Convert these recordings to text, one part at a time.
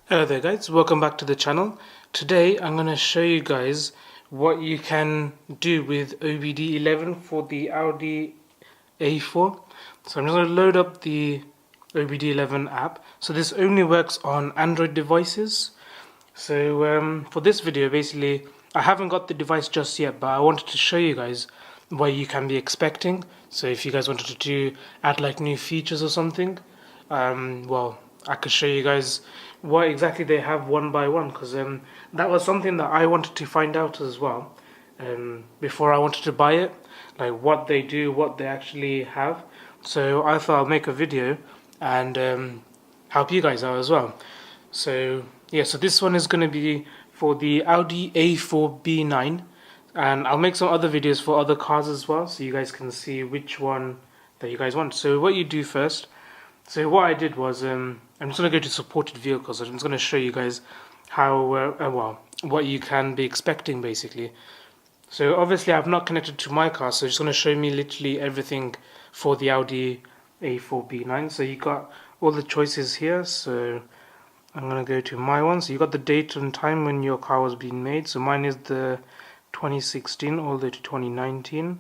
Hello there guys, welcome back to the channel. Today I'm going to show you guys what you can do with OBDEleven for the Audi A4. So I'm just going to load up the OBDEleven app. So this only works on Android devices. So for this video basically I haven't got the device just yet, but I wanted to show you guys what you can be expecting. So if you guys wanted to add like new features or something, well, I could show you guys what exactly they have one by one, because that was something that I wanted to find out as well before I wanted to buy it, like what they do, what they actually have. So I thought I'll make a video and help you guys out as well. So yeah, so this one is going to be for the Audi A4 B9, and I'll make some other videos for other cars as well, so you guys can see which one that you guys want. So what you do first, so what I did was, I'm just going to go to supported vehicles. I'm just going to show you guys how, well, what you can be expecting basically. So obviously I've not connected to my car, so it's going to show me literally everything for the Audi A4 B9. So you got all the choices here. So I'm going to go to my one. So you got the date and time when your car was being made. So mine is the 2016 all the way to 2019.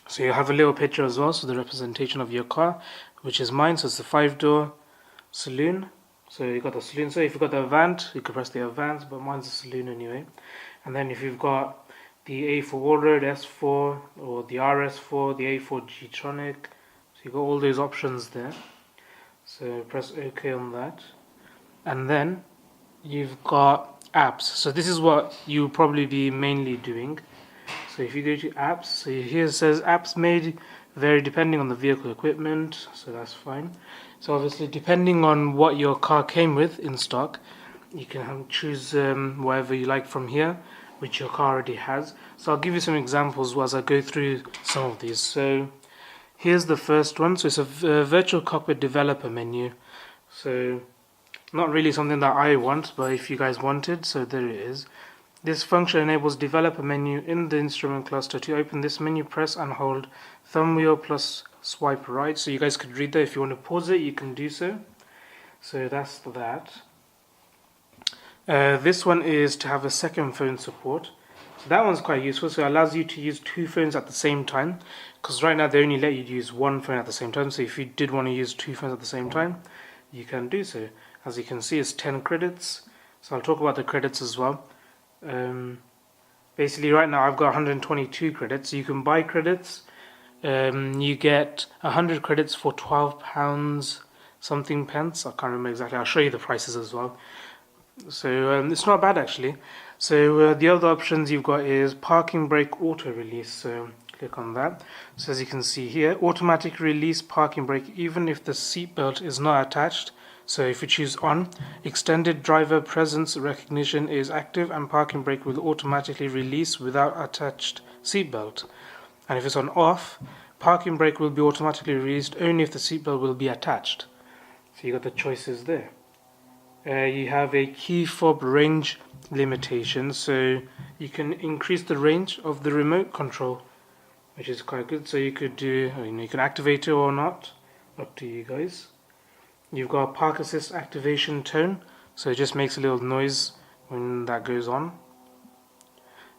So you have a little picture as well, so the representation of your car, which is mine. So it's the 5-door saloon. So you got the saloon. So if you've got the Avant, you could press the Avant, but mine's the saloon anyway. And then if you've got the A4 Allroad S4 or the RS4, the A4 G-Tronic, so you've got all those options there. So press OK on that. And then you've got apps. So this is what you'll probably be mainly doing. So if you go to apps, so here it says apps may vary depending on the vehicle equipment, so that's fine. So obviously depending on what your car came with in stock, you can choose whatever you like from here, which your car already has. So I'll give you some examples as I go through some of these. So here's the first one. So it's a virtual cockpit developer menu. So not really something that I want, but if you guys wanted, so there it is. This function enables developer menu in the instrument cluster. To open this menu, press and hold thumb wheel plus swipe right. So you guys could read that. If you want to pause it, you can do so. So that's that. This one is to have a second phone support. So that one's quite useful. So it allows you to use two phones at the same time. Because right now they only let you use one phone at the same time. So if you did want to use two phones at the same time, you can do so. As you can see, it's 10 credits. So I'll talk about the credits as well. Basically right now I've got 122 credits, so you can buy credits. You get 100 credits for £12 something pence. I can't remember exactly. I'll show you the prices as well. So it's not bad actually. So the other options you've got is parking brake auto release. So click on that. So as you can see here, automatic release parking brake even if the seatbelt is not attached. So if you choose on, extended driver presence recognition is active and parking brake will automatically release without attached seatbelt. And if it's on off, parking brake will be automatically released only if the seatbelt will be attached. So you got the choices there. You have a key fob range limitation, so you can increase the range of the remote control, which is quite good. So you could do, you can activate it or not, up to you guys. You've got park assist activation tone, so it just makes a little noise when that goes on.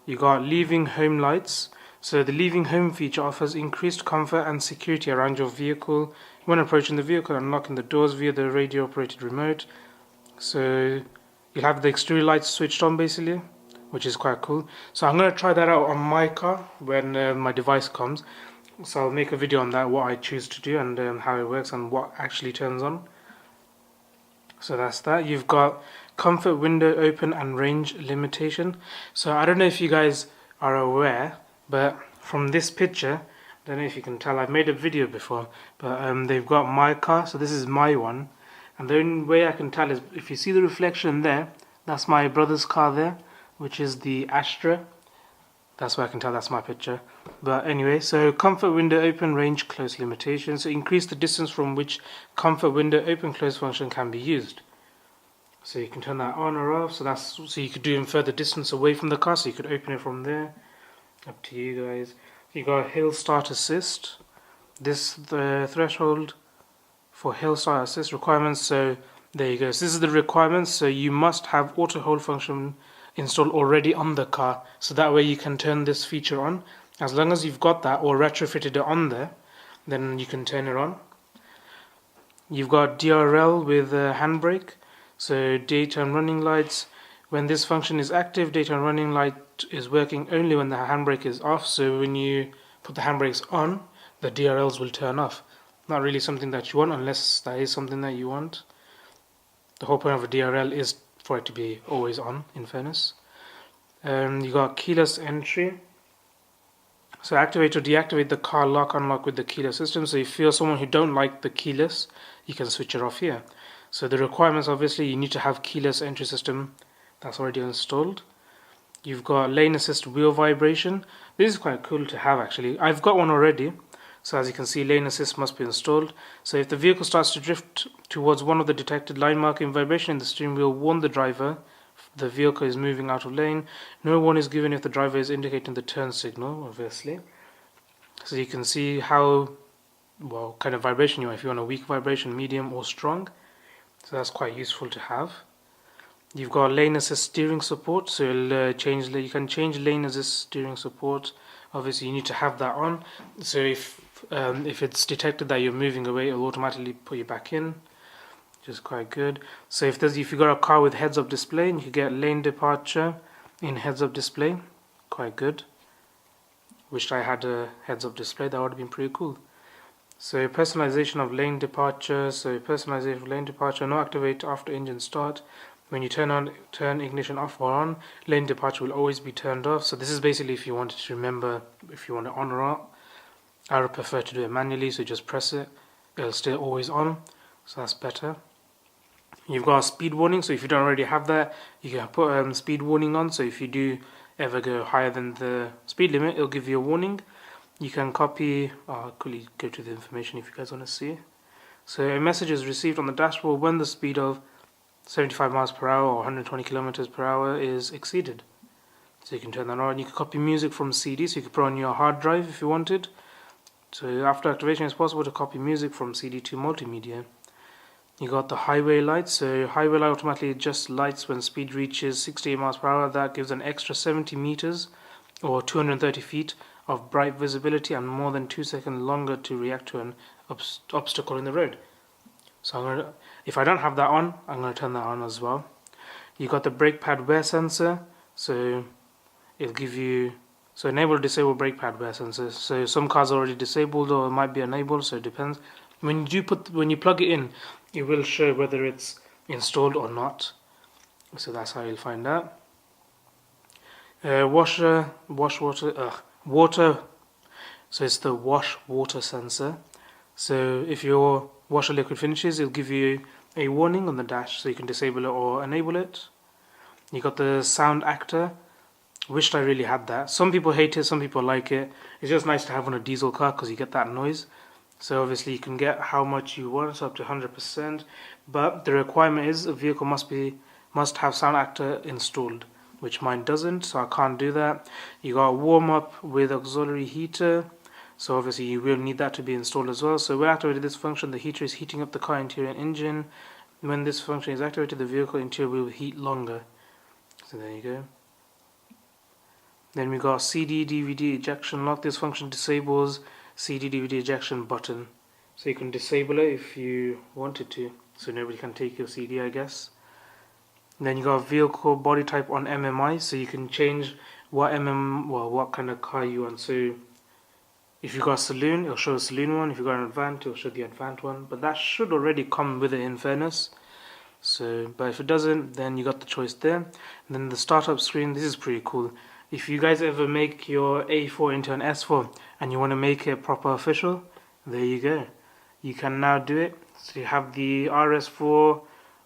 You got leaving home lights. So the leaving home feature offers increased comfort and security around your vehicle when approaching the vehicle and unlocking the doors via the radio operated remote. So you'll have the exterior lights switched on basically, which is quite cool. So I'm going to try that out on my car when my device comes. So I'll make a video on that, what I choose to do and how it works and what actually turns on. So that's that. You've got comfort window open and range limitation. So I don't know if you guys are aware, but from this picture, I don't know if you can tell, I've made a video before, but they've got my car, so this is my one. And the only way I can tell is if you see the reflection there, that's my brother's car there, which is the Astra. That's where I can tell that's my picture. But anyway, so comfort window open range close limitation. So increase the distance from which comfort window open close function can be used. So you can turn that on or off. So you could do in further distance away from the car. So you could open it from there. Up to you guys. You got hill start assist. The threshold for hill start assist requirements. So There you go. So this is the requirements. So you must have auto hold function installed already on the car. So that way you can turn this feature on. As long as you've got that or retrofitted it on there, then you can turn it on. You've got DRL with handbrake. So daytime running lights. When this function is active, daytime running light is working only when the handbrake is off. So when you put the handbrakes on, the DRLs will turn off. Not really something that you want unless that is something that you want. The whole point of a DRL is for it to be always on, in fairness. You got keyless entry. So activate or deactivate the car lock unlock with the keyless system. So if you're someone who don't like the keyless, you can switch it off here. So the requirements, obviously, you need to have keyless entry system that's already installed. You've got lane assist wheel vibration. This is quite cool to have, actually. I've got one already. So as you can see, lane assist must be installed. So if the vehicle starts to drift towards one of the detected line marking vibration in the steering wheel, warn the driver the vehicle is moving out of lane. No warning is given if the driver is indicating the turn signal, obviously. So you can see how, well, kind of vibration you want, if you want a weak vibration, medium or strong. So that's quite useful to have. You've got lane assist steering support, so you can change lane assist steering support. Obviously you need to have that on, so if it's detected that you're moving away, it'll automatically put you back in, which is quite good. So if you got a car with heads-up display, you can get lane departure in heads-up display, quite good. Wished I had a heads-up display, that would have been pretty cool. So personalization of lane departure, no activate after engine start. When you turn ignition off or on, lane departure will always be turned off. So this is basically if you wanted to remember if you want it on or off. I would prefer to do it manually, so just press it. It'll stay always on, so that's better. You've got a speed warning, so if you don't already have that, you can put speed warning on. So if you do ever go higher than the speed limit, it'll give you a warning. You can copy, I'll quickly go to the information if you guys want to see. So a message is received on the dashboard when the speed of 75 miles per hour or 120 kilometers per hour is exceeded. So you can turn that on. You can copy music from CD, so you can put on your hard drive if you wanted. So after activation, it's possible to copy music from CD to multimedia. You got the highway lights. So highway light automatically adjusts lights when speed reaches 68 miles per hour. That gives an extra 70 meters or 230 feet of bright visibility and more than 2 seconds longer to react to an obstacle in the road. So if I don't have that on, I'm going to turn that on as well. You got the brake pad wear sensor, so it'll give you, so enable or disable brake pad wear sensor. So some cars are already disabled or it might be enabled, so it depends. When you plug it in, it will show whether it's installed or not. So that's how you'll find out. Water. So it's the wash water sensor. So if your washer liquid finishes, it'll give you a warning on the dash, so you can disable it or enable it. You got the sound actor. Wished I really had that. Some people hate it, some people like it. It's just nice to have on a diesel car because you get that noise. So obviously you can get how much you want, so up to 100%. But the requirement is a vehicle must have sound actor installed, which mine doesn't, so I can't do that. You got warm up with auxiliary heater. So obviously you will need that to be installed as well. So when activated this function, the heater is heating up the car interior and engine. When this function is activated, the vehicle interior will heat longer. So there you go. Then we got CD DVD ejection lock. This function disables CD DVD ejection button. So you can disable it if you wanted to, so nobody can take your CD, I guess. And then you got vehicle body type on MMI, so you can change what kind of car you want. So if you got a saloon, it'll show a saloon one. If you got an Avant, it'll show the Avant one. But that should already come with it, in fairness. So, but if it doesn't, then you got the choice there. And then the startup screen. This is pretty cool. If you guys ever make your A4 into an S4 and you want to make it proper official, there you go. You can now do it. So you have the RS4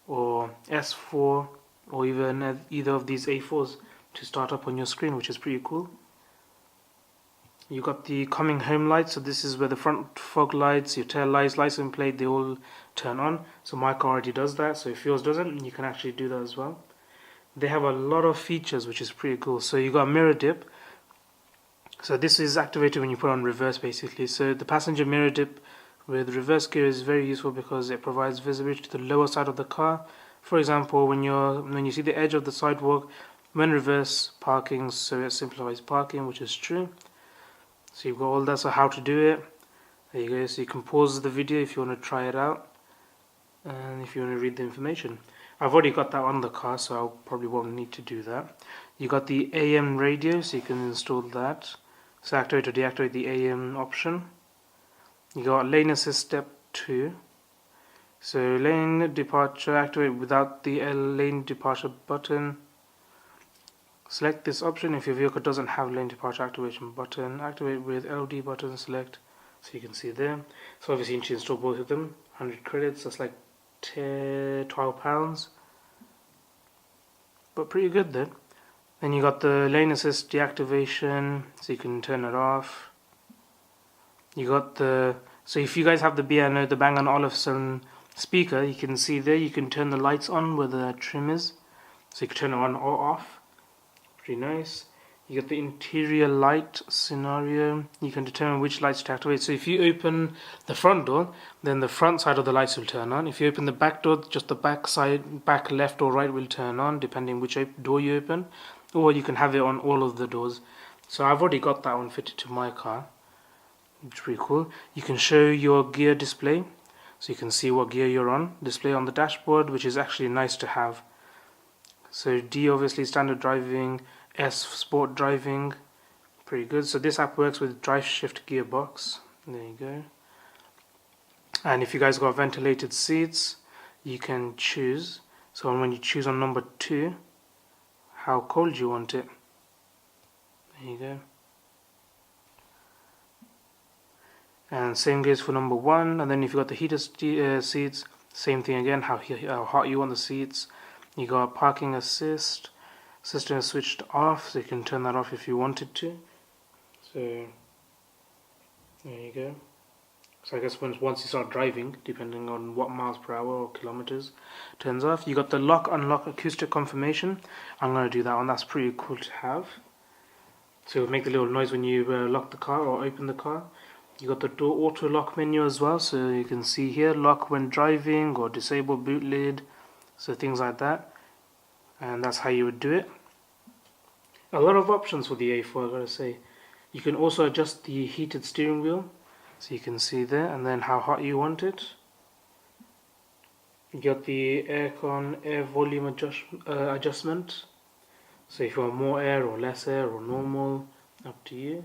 or S4 or even either of these A4s to start up on your screen, which is pretty cool. You got the coming home lights, so this is where the front fog lights, your tail lights, license plate, they all turn on. So my car already does that, so if yours doesn't, you can actually do that as well. They have a lot of features, which is pretty cool. So you got mirror dip. So this is activated when you put on reverse, basically. So the passenger mirror dip With reverse gear is very useful because it provides visibility to the lower side of the car. For example, when you see the edge of the sidewalk, when reverse parking, so it simplifies parking, which is true. So you've got all that. So how to do it? There you go. So you can pause the video if you want to try it out, and if you want to read the information. I've already got that on the car, so I probably won't need to do that. You got the AM radio, so you can install that. So activate or deactivate the AM option. You got lane assist step 2. So lane departure, activate without the lane departure button. Select this option if your vehicle doesn't have lane departure activation button. Activate with LD button select, so you can see there. So obviously you need to install both of them. 100 credits, that's like £12, but pretty good then. Then you got the lane assist deactivation, so you can turn it off. You got so if you guys have the B&O, the Bang & Olufsen speaker, you can see there you can turn the lights on where the trim is, so you can turn it on or off. Pretty nice. You got the interior light scenario. You can determine which lights to activate. So if you open the front door, then the front side of the lights will turn on. If you open the back door, just the back side, back left or right will turn on, depending which door you open. Or you can have it on all of the doors. So I've already got that one fitted to my car. It's pretty cool. You can show your gear display, so you can see what gear you're on. Display on the dashboard, which is actually nice to have. So D obviously standard driving, S sport driving, pretty good. So this app works with drive shift gearbox. There you go. And if you guys got ventilated seats, you can choose. So when you choose on number 2, how cold you want it. There you go. And same goes for number 1. And then if you got the heated seats, same thing again, how hot you want the seats. You got parking assist. System is switched off, so you can turn that off if you wanted to. So there you go. So I guess once you start driving, depending on what miles per hour or kilometers, turns off. You got the lock unlock acoustic confirmation. I'm gonna do that one. That's pretty cool to have. So it'll make the little noise when you lock the car or open the car. You got the door auto lock menu as well, so you can see here lock when driving or disable boot lid, so things like that. And that's how you would do it. A lot of options for the A4, I gotta say. You can also adjust the heated steering wheel, so you can see there, and then how hot you want it. You got the aircon air volume adjustment, so if you want more air or less air or normal, up to you.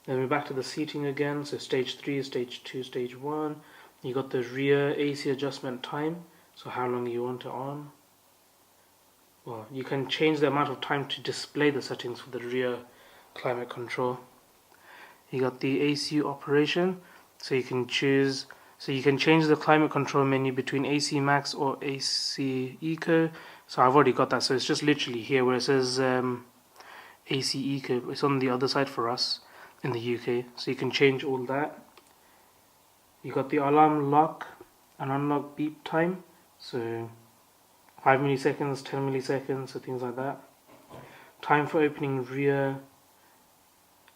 Then we're back to the seating again, so stage 3, stage 2, stage 1. You got the rear AC adjustment time, so how long you want it on. Well, you can change the amount of time to display the settings for the rear climate control. You got the AC operation, so you can choose. So you can change the climate control menu between AC Max or AC Eco. So I've already got that. So it's just literally here where it says AC Eco. It's on the other side for us in the UK. So you can change all that. You got the alarm lock and unlock beep time. So 5 milliseconds, 10 milliseconds, so things like that. Time for opening rear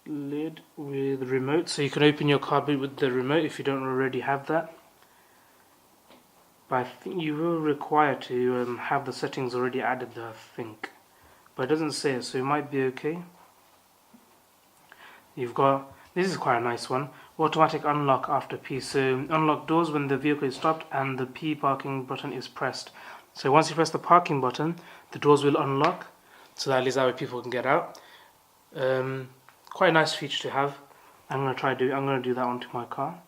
lid with the remote, so you can open your car boot with the remote if you don't already have that. But I think you will require to have the settings already added there, I think. But it doesn't say it, so it might be okay. You've got, this is quite a nice one, automatic unlock after P. So unlock doors when the vehicle is stopped and the P parking button is pressed. So once you press the parking button, the doors will unlock, so that is how people can get out. Quite a nice feature to have. I'm gonna do that onto my car.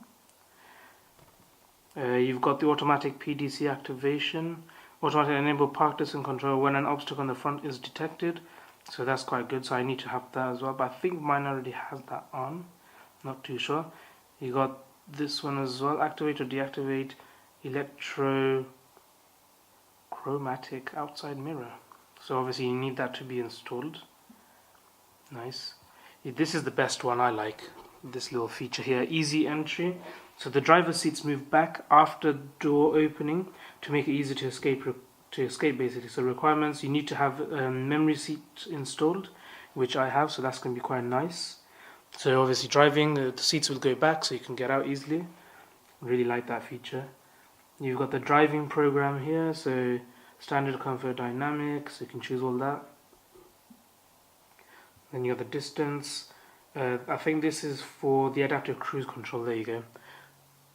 You've got the automatic PDC activation, automatic enable park distance control when an obstacle on the front is detected. So that's quite good. So I need to have that as well. But I think mine already has that on. Not too sure. You got this one as well. Activate or deactivate chromatic outside mirror. So obviously you need that to be installed. Nice. This is the best one, I like this little feature here. Easy entry. So the driver's seats move back after door opening to make it easy to escape basically. So requirements, you need to have a memory seat installed, which I have, so that's going to be quite nice. So obviously driving, the seats will go back so you can get out easily. Really like that feature. You've got the driving program here, so standard, comfort, dynamic, so you can choose all that. Then you got the distance. I think this is for the adaptive cruise control. There you go.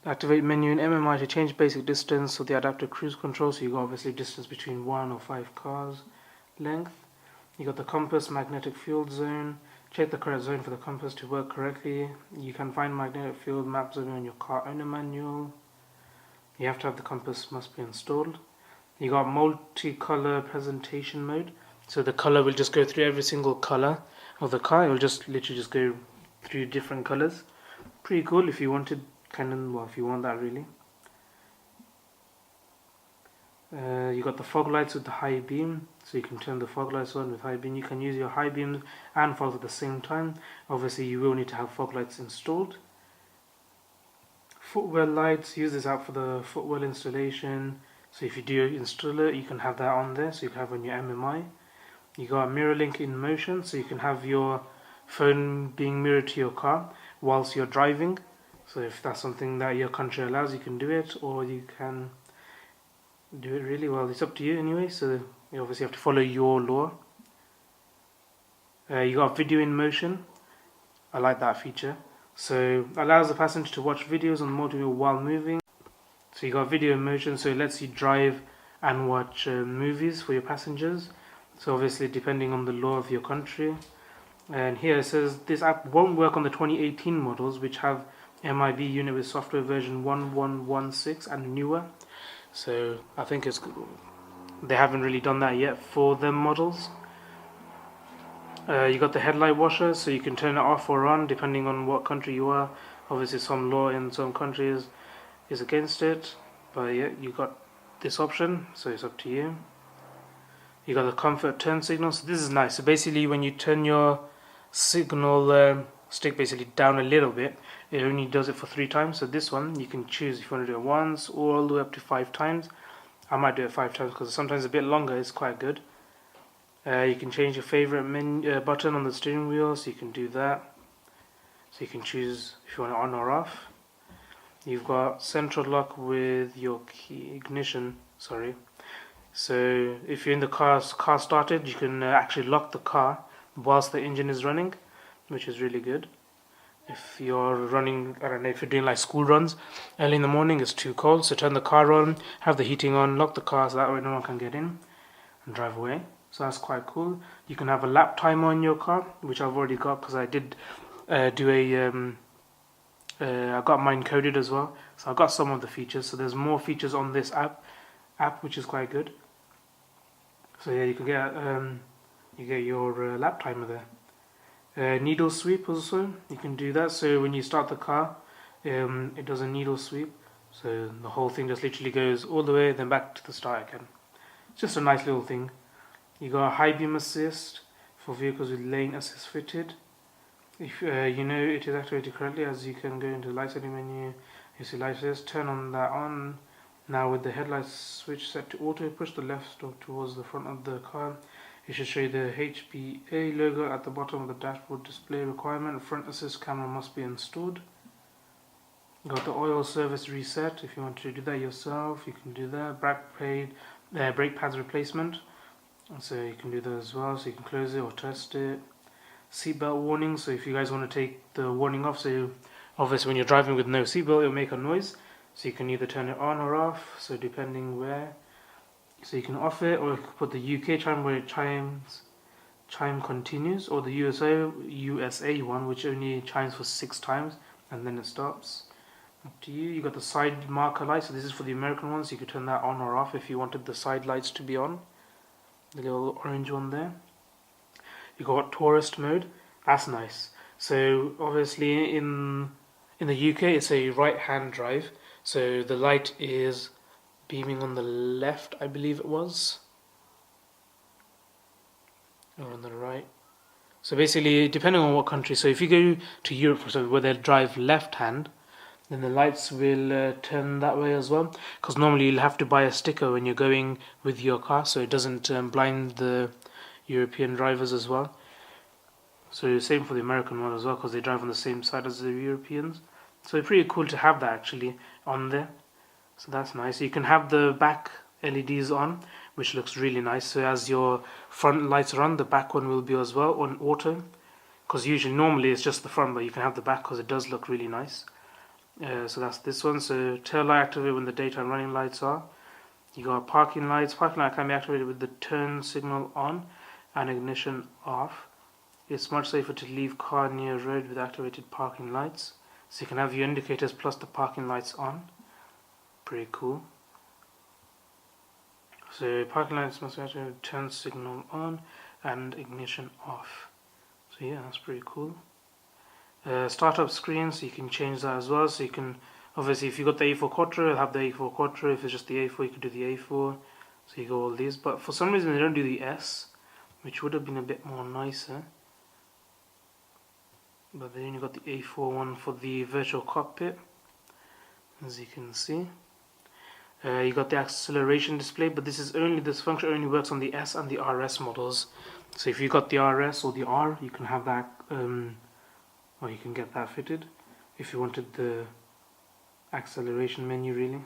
Activate menu in MMI to change basic distance of the adaptive cruise control. So you got obviously distance between 1 or 5 cars length. You got the compass, magnetic field zone. Check the correct zone for the compass to work correctly. You can find magnetic field map zone on your car owner manual. You have to have the compass must be installed. You got multicolor presentation mode. So the color will just go through every single color of the car. It will just literally just go through different colors. Pretty cool if you wanted if you want that really. You got the fog lights with the high beam, so you can turn the fog lights on with high beam. You can use your high beams and fogs at the same time. Obviously you will need to have fog lights installed. Footwell lights, use this app for the footwell installation. So if you do install it, you can have that on there, so you can have on your MMI. You got mirror link in motion, so you can have your phone being mirrored to your car whilst you're driving. So if that's something that your country allows, you can do it, or you can do it really well. It's up to you anyway, so you obviously have to follow your law. You got video in motion. I like that feature. So allows the passenger to watch videos on multiple while moving. So you got video in motion, so it lets you drive and watch movies for your passengers. So obviously depending on the law of your country. And here it says this app won't work on the 2018 models, which have MIB unit with software version 1116 and newer. So I think they haven't really done that yet for them models. You got the headlight washer, so you can turn it off or on depending on what country you are. Obviously some law in some countries is against it, but yeah, you got this option, so it's up to you. You got the comfort turn signal, so this is nice. So basically when you turn your signal stick basically down a little bit, it only does it for 3 times. So this one you can choose if you want to do it once or all the way up to 5 times. I might do it 5 times because sometimes a bit longer is quite good. You can change your favorite button on the steering wheel, so you can do that. So you can choose if you want it on or off. You've got central lock with your key ignition, sorry. So if you're in the car started, you can actually lock the car whilst the engine is running, which is really good. If you're running, I don't know, if you're doing like school runs early in the morning, it's too cold, so turn the car on, have the heating on, lock the car so that way no one can get in and drive away. So that's quite cool. You can have a lap timer on your car, which I've already got because I did do I got mine coded as well, so I got some of the features. So there's more features on this app which is quite good. So yeah, you can get your lap timer there. Needle sweep also, you can do that. So when you start the car, it does a needle sweep. So the whole thing just literally goes all the way, then back to the start again. It's just a nice little thing. You got a high beam assist for vehicles with lane assist fitted. If you know it is activated correctly, as you can go into the light setting menu, you see light assist, turn on that on. Now with the headlights switch set to auto, push the left stop towards the front of the car. It should show you the HBA logo at the bottom of the dashboard display requirement. Front assist camera must be installed. You got the oil service reset. If you want to do that yourself, you can do that. Brake pads replacement. So you can do that as well. So you can close it or test it. Seatbelt warning. So if you guys want to take the warning off, so obviously when you're driving with no seatbelt, it'll make a noise. So you can either turn it on or off. So depending where. So you can off it, or you can put the UK chime where it chime continues, or the USA one which only chimes for 6 times and then it stops. Up to you. You got the side marker light. So this is for the American ones. So you could turn that on or off if you wanted the side lights to be on. The little orange one there. You got tourist mode. That's nice. So obviously in the UK it's a right hand drive. So the light is beaming on the left, I believe it was, or on the right. So basically, depending on what country. So if you go to Europe, for example, where they drive left hand, then the lights will turn that way as well. Because normally you'll have to buy a sticker when you're going with your car, so it doesn't blind the European drivers as well. So same for the American one as well, because they drive on the same side as the Europeans. So pretty cool to have that actually on there. So that's nice. You can have the back LEDs on, which looks really nice. So as your front lights are on, the back one will be as well on auto. Because usually, normally it's just the front, but you can have the back because it does look really nice. So that's this one. So tail light activate when the daytime running lights are. You got parking lights. Parking light can be activated with the turn signal on and ignition off. It's much safer to leave car near road with activated parking lights. So you can have your indicators plus the parking lights on. Pretty cool. So parking lights must be activated, turn signal on and ignition off. So yeah, that's pretty cool. Startup screen, so you can change that as well. So you can, obviously if you got the A4 Quattro, have the A4 Quattro. If it's just the A4, you could do the A4. So you go all these, but for some reason they don't do the S, which would have been a bit more nicer. But they only got the A4 one for the virtual cockpit, as you can see. You got the acceleration display, but this function only works on the S and the RS models. So if you got the RS or the R, you can have that, or you can get that fitted if you wanted the acceleration menu really.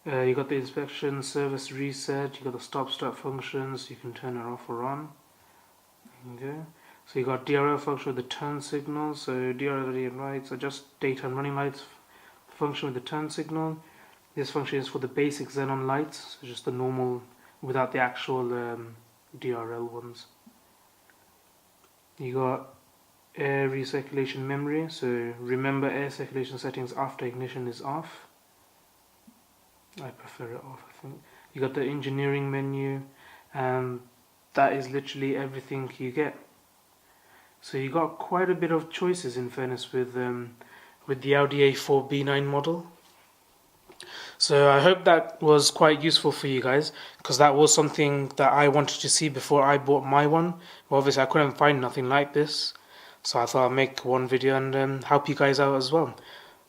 You got the inspection, service reset, you got the stop-start functions, you can turn it off or on. There you go. So you got DRL function with the turn signal, so DRL lights are just daytime running lights function with the turn signal. This function is for the basic xenon lights, so just the normal without the actual DRL ones. You got air recirculation memory, so remember air circulation settings after ignition is off. I prefer it off, I think. You got the engineering menu, and that is literally everything you get. So you got quite a bit of choices in fairness with the Audi A4 B9 model. So I hope that was quite useful for you guys, because that was something that I wanted to see before I bought my one. Well, obviously I couldn't find nothing like this, so I thought I'd make one video and help you guys out as well.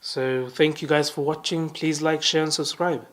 So thank you guys for watching. Please like, share and subscribe.